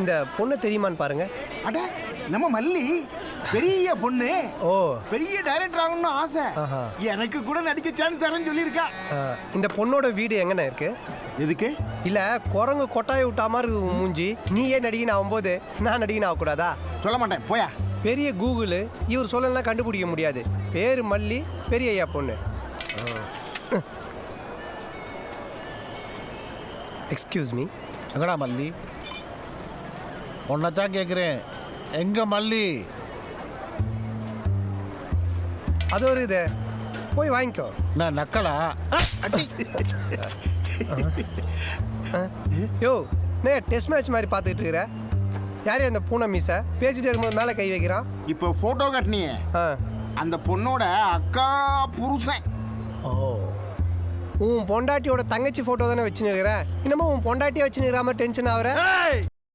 இந்த பொண்ணு தெரியுமான்னு பாருங்க. அட நம்ம மல்லி பெரிய பொண்ணு. ஓ, பெரிய டைரக்டர் ஆகணும்னு ஆசை. எனக்கு கூட நடிக்க சான்ஸ் தரேன்னு சொல்லியிருக்கா. இந்த பொண்ணோட வீடு எங்கண்ணே இருக்கு? எதுக்கு? இல்ல குரங்கு கொட்டாய் விட்டா மாதிரி இருக்குது மூஞ்சி. நீ ஏன் நடிகன் ஆகும்போது நான் நடிகன் ஆகக்கூடாதா? சொல்ல மாட்டேன், போயா. பெரிய கூகுள் இவர் சொல்லலாம் கண்டுபிடிக்க முடியாது. பேரு மல்லி, பெரிய ஐயா பொண்ணு. Excuse me. எங்கடா மல்லி? உன்னைத்தான் கேட்குறேன், எங்க மல்லி? அது ஒரு இது போய் வாங்கிக்கோ. நான் நக்கலா? யோ, டெஸ்ட் மேட்ச் மாதிரி பார்த்துக்கிட்டு இருக்கிற. யாரையும் அந்த பூனை மீசை பேசிட்டு இருக்கும்போது மேலே கை வைக்கிறான். இப்போ ஃபோட்டோ கட்டினியே, அந்த பொண்ணோட அக்கா புருஷன். ஓ, உன் பொண்டாட்டியோட தங்கச்சி ஃபோட்டோ தானே வச்சுன்னு இருக்கிற. இன்னமும் உன் பொண்டாட்டியை வச்சுன்னு இருக்கிற மாதிரி டென்ஷன் ஆகுற.